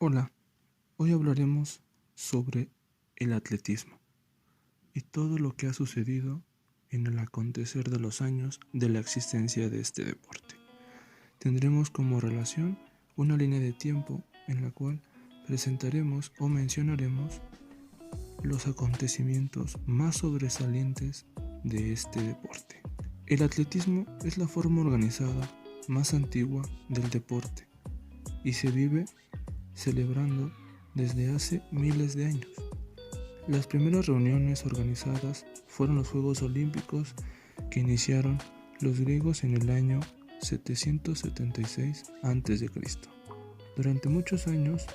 Hola, hoy hablaremos sobre el atletismo y todo lo que ha sucedido en el acontecer de los años de la existencia de este deporte. Tendremos como relación una línea de tiempo en la cual presentaremos o mencionaremos los acontecimientos más sobresalientes de este deporte. El atletismo es la forma organizada más antigua del deporte y se vive celebrando desde hace miles de años. Las primeras reuniones organizadas fueron los Juegos Olímpicos que iniciaron los griegos en el año 776 a.C. Durante muchos años,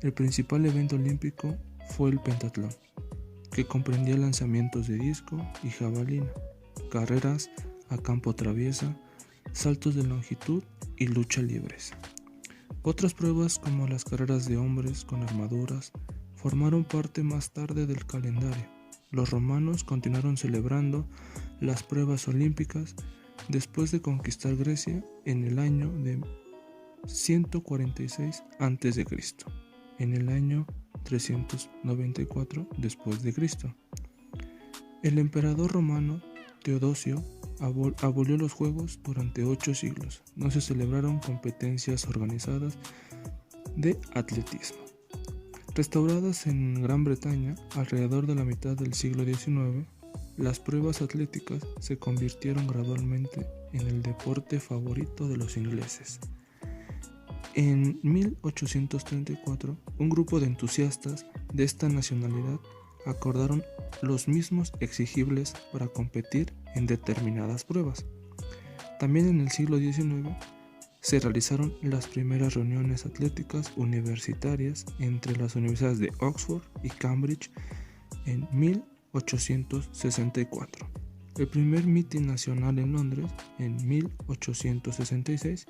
el principal evento olímpico fue el pentatlón, que comprendía lanzamientos de disco y jabalina, carreras a campo traviesa, saltos de longitud y lucha libres. Otras pruebas, como las carreras de hombres con armaduras, formaron parte más tarde del calendario. Los romanos continuaron celebrando las pruebas olímpicas después de conquistar Grecia en el año de 146 a.C., en el año 394 después de Cristo. El emperador romano Teodosio abolió los juegos durante 8 siglos. No se celebraron competencias organizadas de atletismo. Restauradas en Gran Bretaña alrededor de la mitad del siglo XIX, las pruebas atléticas se convirtieron gradualmente en el deporte favorito de los ingleses. En 1834, un grupo de entusiastas de esta nacionalidad acordaron los mismos exigibles para competir en determinadas pruebas. También en el siglo XIX se realizaron las primeras reuniones atléticas universitarias entre las universidades de Oxford y Cambridge en 1864. El primer mitin nacional en Londres en 1866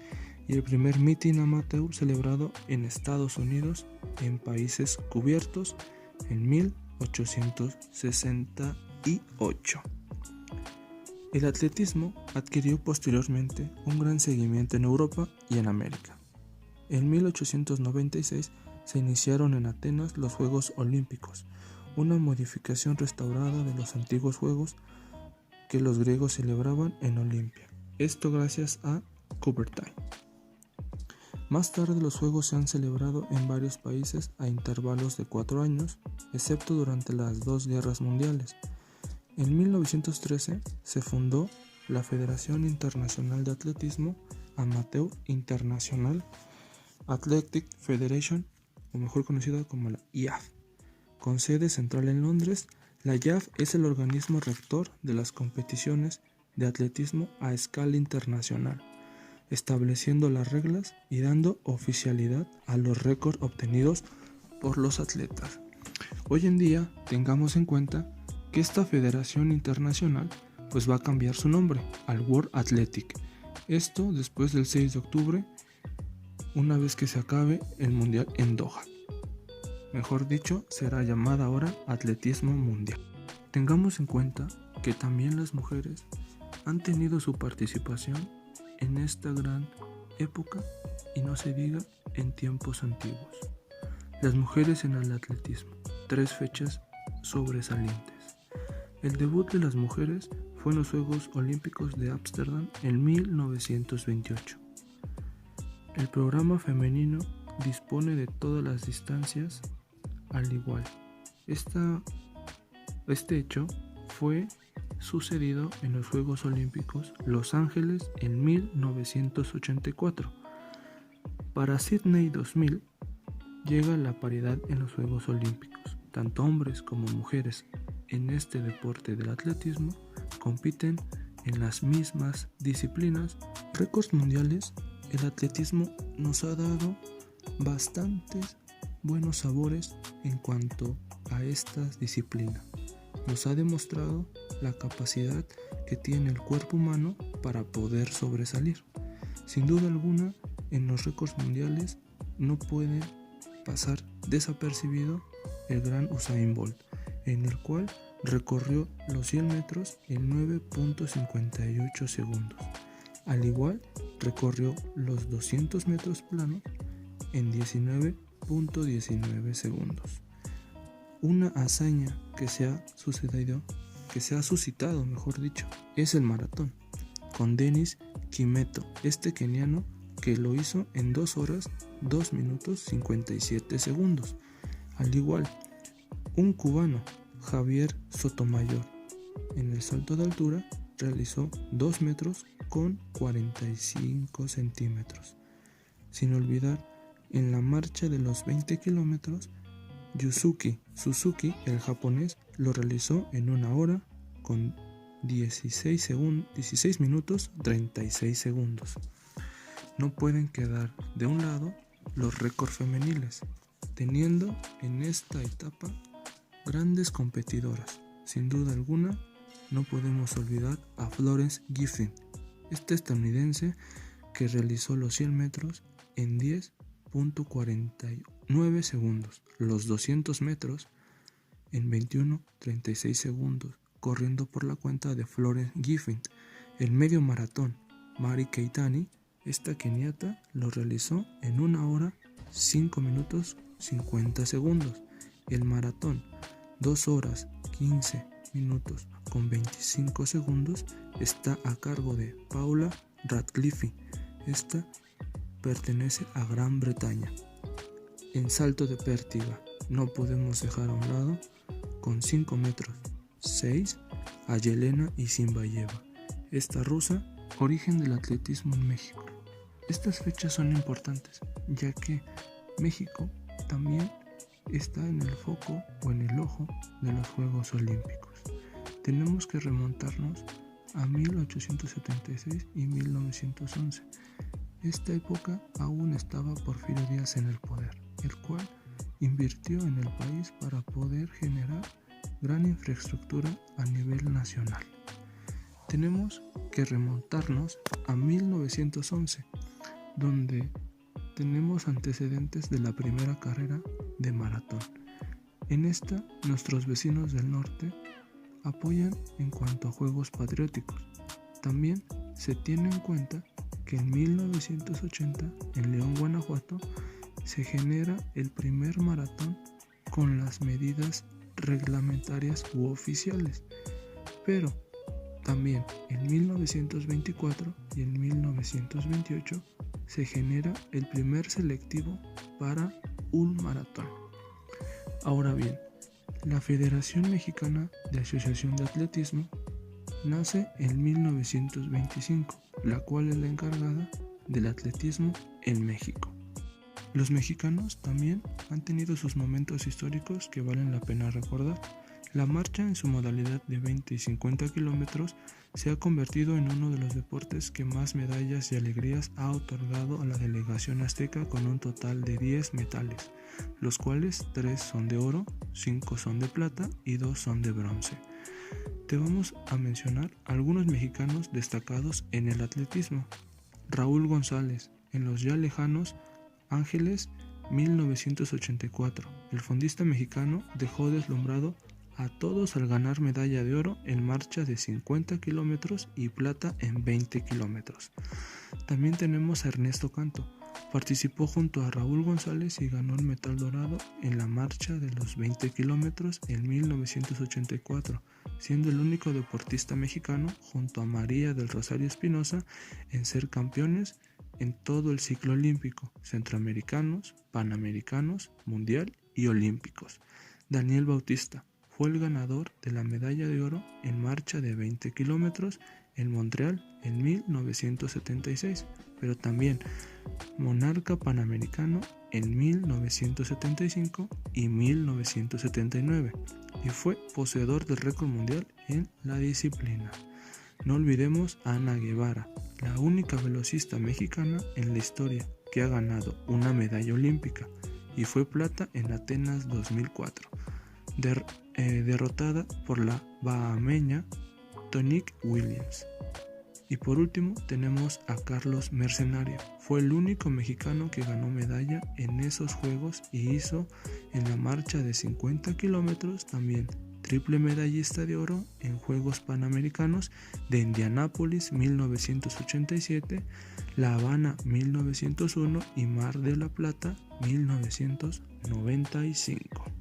y el primer mitin amateur celebrado en Estados Unidos en países cubiertos en 1868. El atletismo adquirió posteriormente un gran seguimiento en Europa y en América. En 1896 se iniciaron en Atenas los Juegos Olímpicos, una modificación restaurada de los antiguos Juegos que los griegos celebraban en Olimpia. Esto gracias a Coubertin. Más tarde los Juegos se han celebrado en varios países a intervalos de 4 años, excepto durante las 2 guerras mundiales. En 1913 se fundó la Federación Internacional de Atletismo Amateur International Athletic Federation, o mejor conocida como la IAF, con sede central en Londres. La IAF es el organismo rector de las competiciones de atletismo a escala internacional, estableciendo las reglas y dando oficialidad a los récords obtenidos por los atletas. Hoy en día tengamos en cuenta que esta federación internacional va a cambiar su nombre al World Athletic. Esto después del 6 de octubre, una vez que se acabe el Mundial en Doha. Mejor dicho, será llamada ahora Atletismo Mundial. Tengamos en cuenta que también las mujeres han tenido su participación en esta gran época y no se diga en tiempos antiguos. Las mujeres en el atletismo, 3 fechas sobresalientes. El debut de las mujeres fue en los Juegos Olímpicos de Ámsterdam en 1928. El programa femenino dispone de todas las distancias al igual. Este hecho fue sucedido en los Juegos Olímpicos Los Ángeles en 1984. Para Sydney 2000 llega la paridad en los Juegos Olímpicos. Tanto hombres como mujeres en este deporte del atletismo compiten en las mismas disciplinas. Récords mundiales. El atletismo nos ha dado bastantes buenos sabores en cuanto a estas disciplinas. Nos ha demostrado la capacidad que tiene el cuerpo humano para poder sobresalir. Sin duda alguna, en los récords mundiales no puede pasar desapercibido el gran Usain Bolt, en el cual recorrió los 100 metros en 9.58 segundos. Al igual, recorrió los 200 metros planos en 19 10.19 segundos. Una hazaña que se ha suscitado, es el maratón, con Denis Kimeto, keniano, que lo hizo en 2 horas 2 minutos 57 segundos. Al igual, un cubano, Javier Sotomayor, en el salto de altura realizó 2 metros con 45 centímetros. Sin olvidar, en la marcha de los 20 kilómetros, Yusuke Suzuki, el japonés, lo realizó en 1 hora con 16 minutos 36 segundos. No pueden quedar de un lado los récords femeniles, teniendo en esta etapa grandes competidoras. Sin duda alguna, no podemos olvidar a Florence Griffith, estadounidense que realizó los 100 metros en 10.49 segundos, los 200 metros en 21.36 segundos, corriendo por la cuenta de Florence Griffith. El medio maratón, Mary Keitany, esta keniata, lo realizó en 1 hora 5 minutos 50 segundos. El maratón, 2 horas 15 minutos con 25 segundos, está a cargo de Paula Radcliffe. Esta pertenece a Gran Bretaña. En salto de pértiga, no podemos dejar a un lado, con 5 metros 6, a Yelena Isinbayeva, esta rusa, origen del atletismo en México. Estas fechas son importantes, ya que México también está en el foco o en el ojo de los Juegos Olímpicos. Tenemos que remontarnos a 1876 y 1911. Esta época aún estaba Porfirio Díaz en el poder, el cual invirtió en el país para poder generar gran infraestructura a nivel nacional. Tenemos que remontarnos a 1911, donde tenemos antecedentes de la primera carrera de maratón. En esta, nuestros vecinos del norte apoyan en cuanto a Juegos Patrióticos. También se tiene en cuenta que en 1980, en León, Guanajuato, se genera el primer maratón con las medidas reglamentarias u oficiales. Pero también en 1924 y en 1928 se genera el primer selectivo para un maratón. Ahora bien, la Federación Mexicana de Asociación de Atletismo nace en 1925, la cual es la encargada del atletismo en México. Los mexicanos también han tenido sus momentos históricos que valen la pena recordar. La marcha en su modalidad de 20 y 50 kilómetros se ha convertido en uno de los deportes que más medallas y alegrías ha otorgado a la delegación azteca, con un total de 10 metales, los cuales 3 son de oro, 5 son de plata y 2 son de bronce. Te vamos a mencionar algunos mexicanos destacados en el atletismo. Raúl González, en los ya lejanos Ángeles 1984, el fondista mexicano dejó deslumbrado a todos al ganar medalla de oro en marcha de 50 kilómetros y plata en 20 kilómetros. También tenemos a Ernesto Canto. Participó junto a Raúl González y ganó el metal dorado en la marcha de los 20 kilómetros en 1984, siendo el único deportista mexicano, junto a María del Rosario Espinosa, en ser campeones en todo el ciclo olímpico, centroamericanos, panamericanos, mundial y olímpicos. Daniel Bautista fue el ganador de la medalla de oro en marcha de 20 kilómetros en Montreal en 1976, pero también monarca panamericano en 1975 y 1979, y fue poseedor del récord mundial en la disciplina. No olvidemos a Ana Guevara, la única velocista mexicana en la historia que ha ganado una medalla olímpica, y fue plata en Atenas 2004, derrotada por la bahameña Tonique Williams. Y por último tenemos a Carlos Mercenario. Fue el único mexicano que ganó medalla en esos juegos y hizo en la marcha de 50 kilómetros también triple medallista de oro en Juegos Panamericanos de Indianápolis 1987, La Habana 1901 y Mar de la Plata 1995.